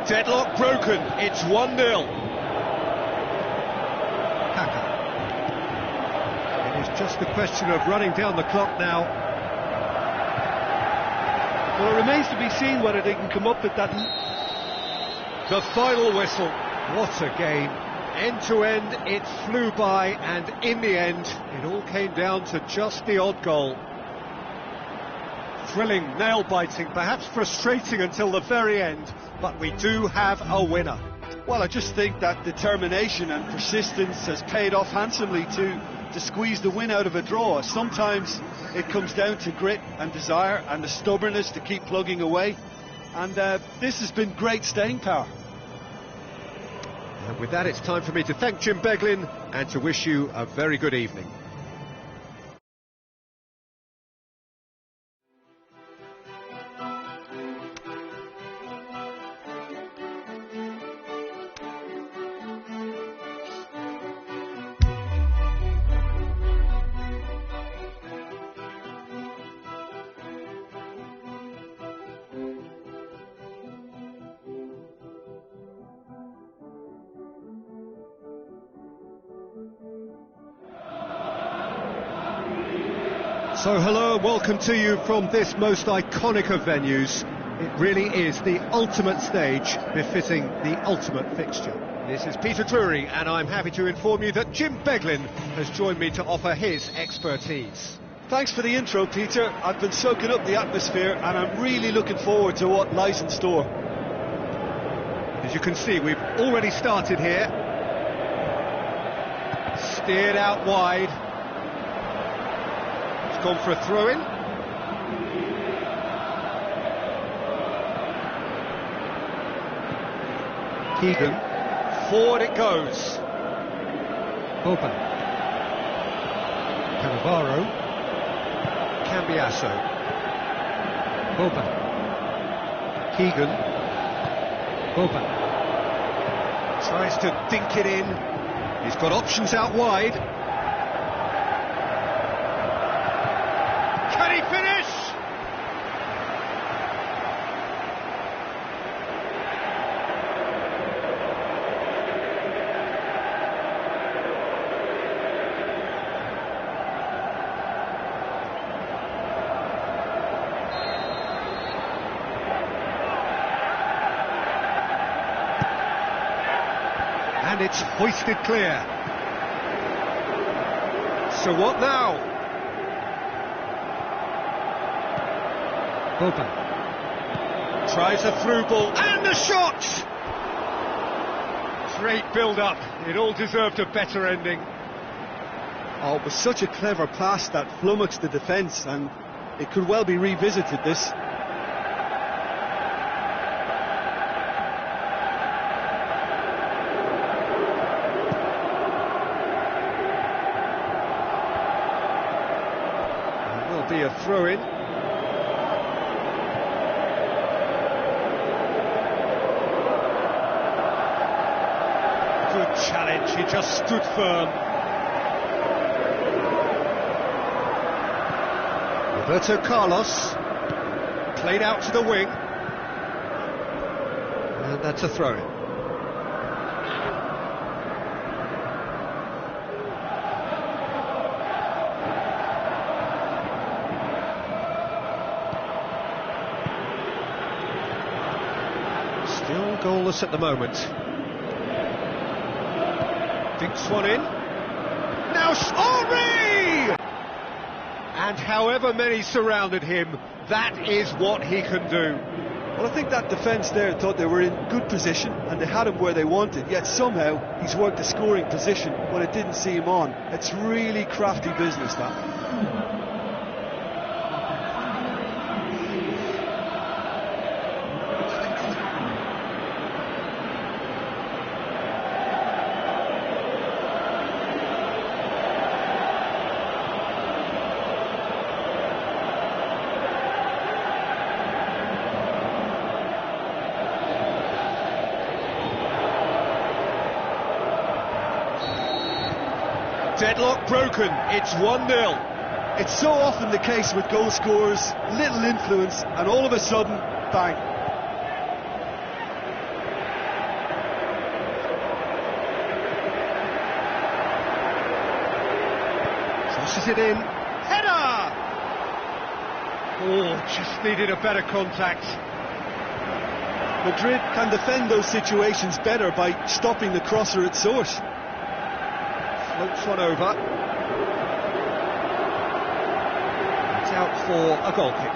Deadlock broken, it's 1-0. Kaka. It is just a question of running down the clock now. Well, it remains to be seen whether they can come up with that. The final whistle. What a game. End to end, it flew by, and in the end, it all came down to just the odd goal. Thrilling, nail-biting, perhaps frustrating until the very end, but we do have a winner. Well, I just think that determination and persistence has paid off handsomely to squeeze the win out of a draw. Sometimes it comes down to grit and desire and the stubbornness to keep plugging away, and this has been great staying power. And with that, it's time for me to thank Jim Beglin and to wish you a very good evening. So hello and welcome to you from this most iconic of venues. It really is the ultimate stage befitting the ultimate fixture. This is Peter Drury and I'm happy to inform you that Jim Beglin has joined me to offer his expertise. Thanks for the intro, Peter. I've been soaking up the atmosphere and I'm really looking forward to what lies in store. As you can see, we've already started here. Steered out wide. Gone for a throw-in. Keegan. Forward it goes. Boban. Cannavaro. Cambiasso. Boban. Keegan. Boban. Tries to dink it in. He's got options out wide. Can he finish? And it's hoisted clear. So what now? Boban tries a through ball and the shot! Great build-up. It all deserved a better ending. Oh, it was such a clever pass that flummoxed the defence, and it could well be revisited, this. It will be a throw-in. Good challenge, he just stood firm. Roberto Carlos played out to the wing, and that's a throw-in. Still goalless at the moment. Dinks one in. Now Henry! And however many surrounded him, that is what he can do. Well, I think that defence there thought they were in good position and they had him where they wanted, yet somehow he's worked a scoring position when it didn't see him on. It's really crafty business, that. Deadlock broken, it's 1-0. It's so often the case with goal scorers, little influence, and all of a sudden, bang. Tosses it in. Header! Oh, just needed a better contact. Madrid can defend those situations better by stopping the crosser at source. Floats one over. It's out for a goal kick.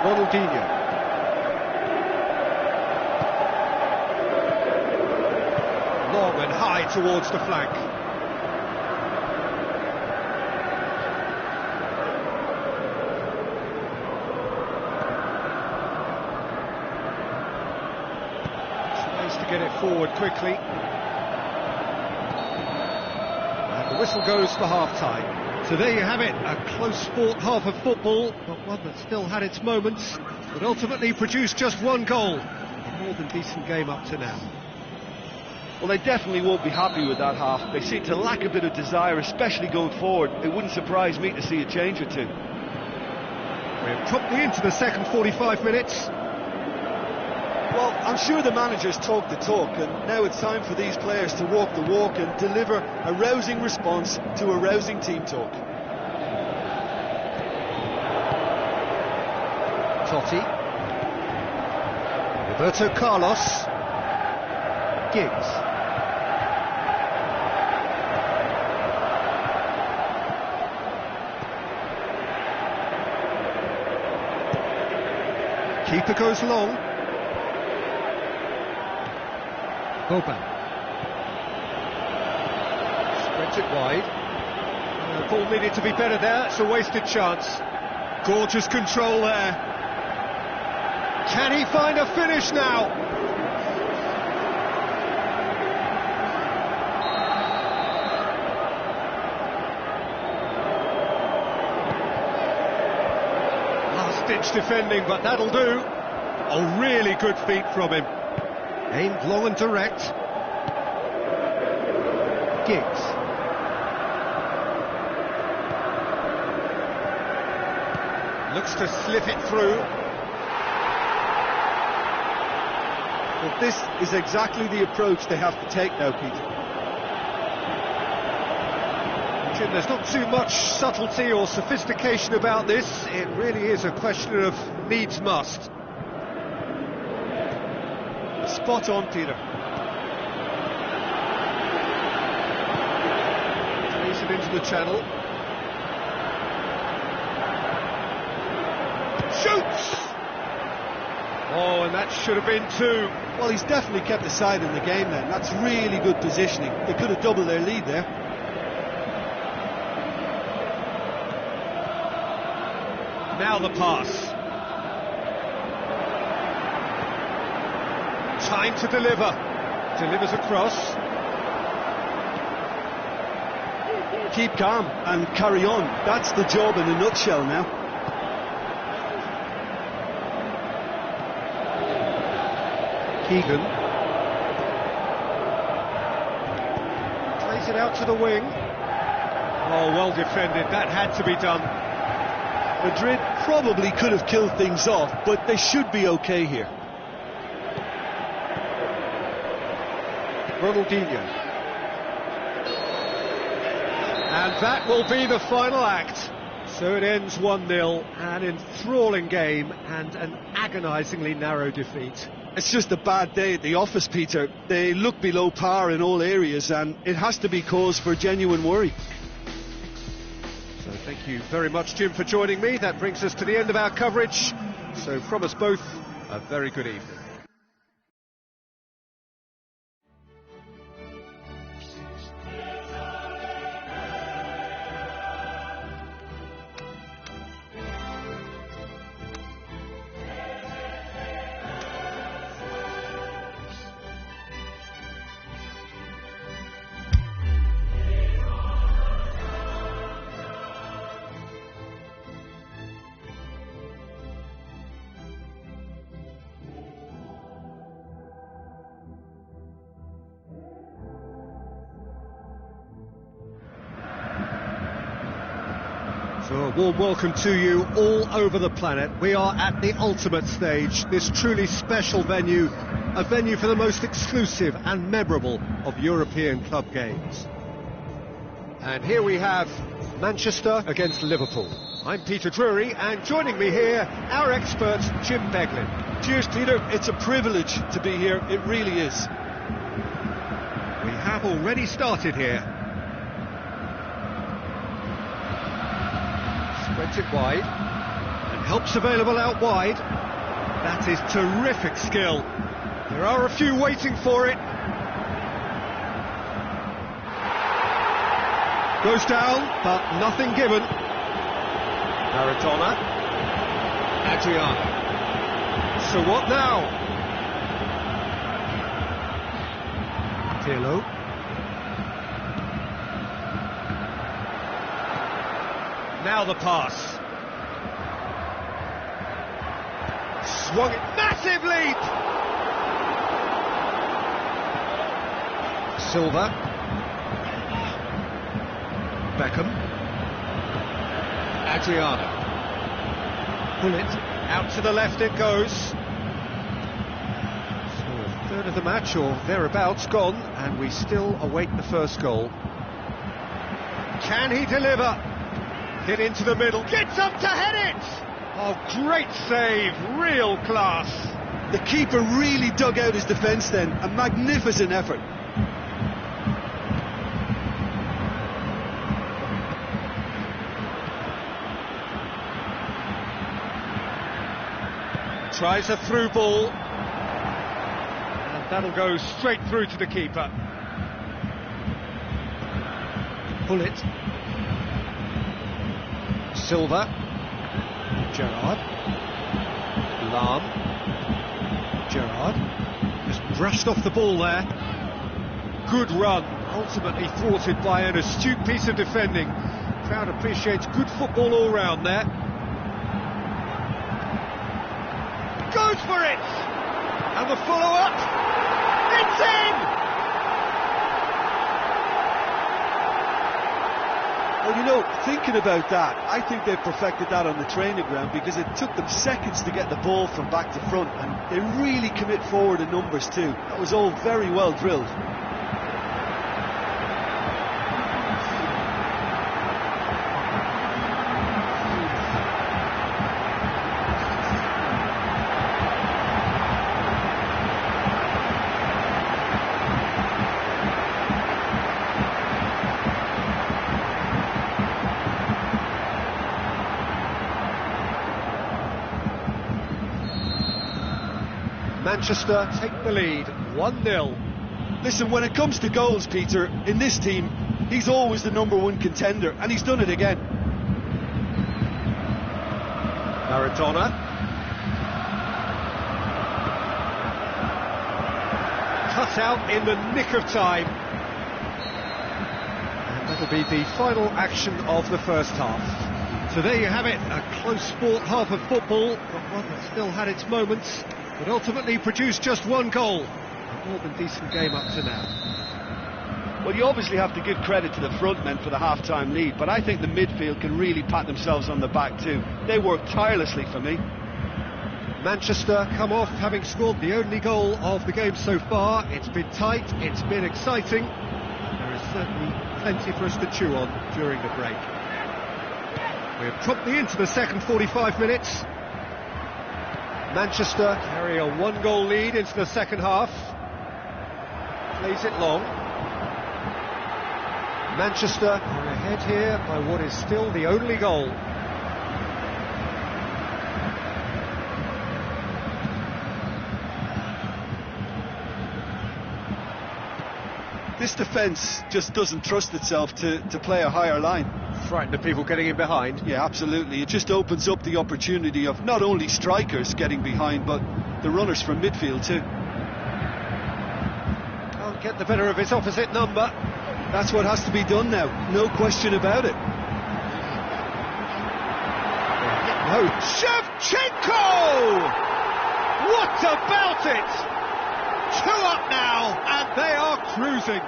Ronaldinho. Long and high towards the flank. Tries to get it forward quickly. And the whistle goes for half-time. So there you have it, a close sport half of football, but one that still had its moments, but ultimately produced just one goal. A more than decent game up to now. Well, they definitely won't be happy with that half. They seem to lack a bit of desire, especially going forward. It wouldn't surprise me to see a change or two. We're promptly into the second 45 minutes. Well, I'm sure the managers talk the talk, and now it's time for these players to walk the walk and deliver a rousing response to a rousing team talk. Totti. Roberto Carlos. Giggs. Keeper goes long. Boban. Spreads it wide. The ball needed to be better there, it's a wasted chance. Gorgeous control there. Can he find a finish now? Last-ditch defending, but that'll do. A really good feat from him. Aimed long and direct. Giggs. Looks to slip it through. But this is exactly the approach they have to take now, Peter. Jim, there's not too much subtlety or sophistication about this. It really is a question of needs must. Spot on, Peter. Plays it into the channel. Shoots! Oh, and that should have been two. Well, he's definitely kept the side in the game then. That's really good positioning. They could have doubled their lead there. Now the pass. Time to deliver. Delivers across. Keep calm and carry on. That's the job in a nutshell now. Keegan. Plays it out to the wing. Oh, well defended. That had to be done. Madrid probably could have killed things off, but they should be okay here. Ronaldinho. And that will be the final act. So it ends 1-0, an enthralling game and an agonisingly narrow defeat. It's just a bad day at the office, Peter. They look below par in all areas, and it has to be cause for genuine worry. So thank you very much, Jim, for joining me. That brings us to the end of our coverage. So from us both, a very good evening. So a warm welcome to you all over the planet. We are at the ultimate stage, this truly special venue, a venue for the most exclusive and memorable of European club games. And here we have Manchester against Liverpool. I'm Peter Drury, and joining me here, our expert, Jim Beglin. Cheers, Peter. It's a privilege to be here. It really is. We have already started here. Spreads it wide, and help's available out wide. That is terrific skill. There are a few waiting for it. Goes down, but nothing given. Maradona. Adriano. So what now? Pirlo. Now the pass. Swung it. Massive leap! Silva. Beckham. Adriano. Pull it. Out to the left it goes. So a third of the match or thereabouts gone, and we still await the first goal. Can he deliver? Hit into the middle. Gets up to head it! Oh, great save. Real class. The keeper really dug out his defence then. A magnificent effort. Tries a through ball, and that'll go straight through to the keeper. Pull it. Silva. Gerrard. Lahm. Gerrard. Just brushed off the ball there. Good run, ultimately thwarted by an astute piece of defending. Crowd appreciates good football all round there. Goes for it! And the follow-up! It's in! Well, you know, thinking about that, I think they perfected that on the training ground because it took them seconds to get the ball from back to front, and they really commit forward in numbers too. That was all very well drilled. Manchester take the lead, 1-0. Listen, when it comes to goals, Peter, in this team, he's always the #1 contender, and he's done it again. Maradona. Cut out in the nick of time. And that'll be the final action of the first half. So there you have it, a close sport half of football, but one that still had its moments, but ultimately produced just one goal. A more than decent game up to now. Well, you obviously have to give credit to the front men for the half-time lead, but I think the midfield can really pat themselves on the back too. They worked tirelessly for me. Manchester come off having scored the only goal of the game so far. It's been tight, it's been exciting. There is certainly plenty for us to chew on during the break. We're promptly into the second 45 minutes. Manchester carry a 1-goal lead into the second half. Plays it long. Manchester are ahead here by what is still the only goal. This defence just doesn't trust itself to play a higher line. Frightened of people getting in behind. Yeah, absolutely. It just opens up the opportunity of not only strikers getting behind, but the runners from midfield too. Can't get the better of his opposite number. That's what has to be done now, no question about it. No. Shevchenko! What about it? 2 up now, and they are cruising.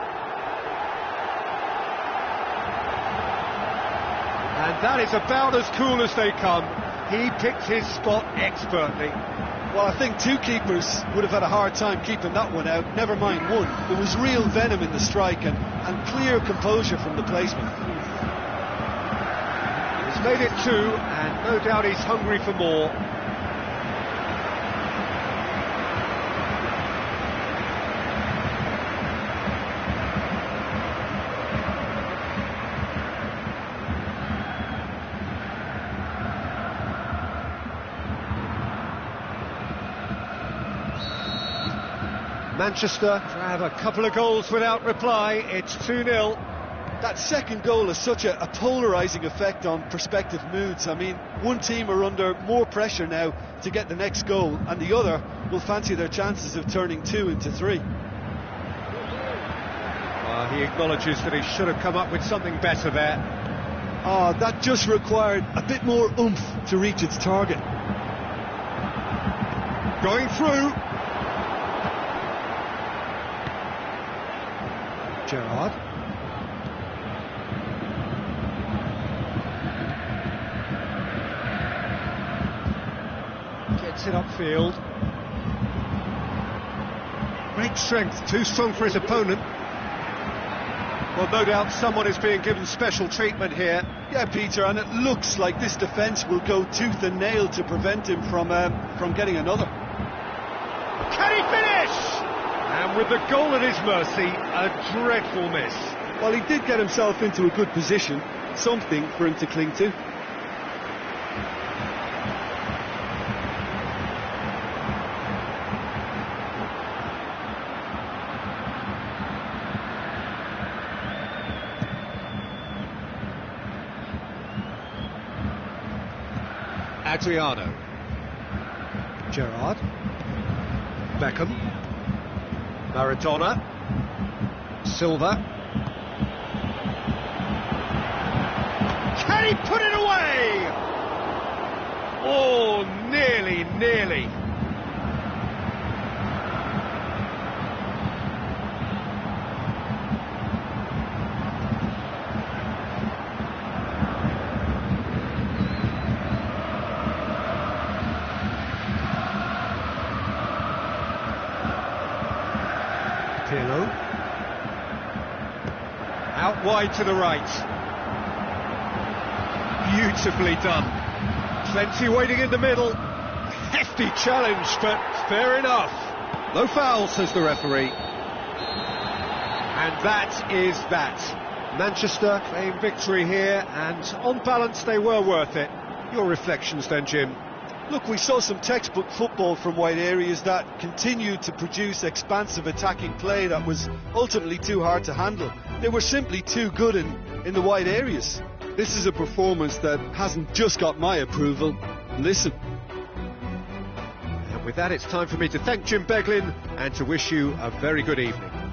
And that is about as cool as they come. He picked his spot expertly. Well, I think two keepers would have had a hard time keeping that one out, never mind one. There was real venom in the strike and clear composure from the placement. He's made it 2, and no doubt he's hungry for more. Manchester to have a couple of goals without reply. It's 2-0. That second goal has such a polarising effect on prospective moods. I mean, one team are under more pressure now to get the next goal, and the other will fancy their chances of turning 2 into 3. He acknowledges that he should have come up with something better there. That just required a bit more oomph to reach its target. Going through. Gerrard. Gets it upfield. Great strength, too strong for his opponent. Well, no doubt someone is being given special treatment here. Yeah, Peter, and it looks like this defence will go tooth and nail to prevent him from getting another. Can he finish? And with the goal at his mercy, a dreadful miss. Well, he did get himself into a good position, something for him to cling to. Adriano. Gerrard. Beckham. Maradona. Silva. Can he put it away? Oh, nearly. Pirlo. Out wide to the right. Beautifully done. Plenty waiting in the middle. Hefty challenge, but fair enough. No foul, says the referee. And that is that. Manchester claim victory here, and on balance they were worth it. Your reflections then, Jim? Look, we saw some textbook football from wide areas that continued to produce expansive attacking play that was ultimately too hard to handle. They were simply too good in the wide areas. This is a performance that hasn't just got my approval. Listen. And with that, it's time for me to thank Jim Beglin and to wish you a very good evening.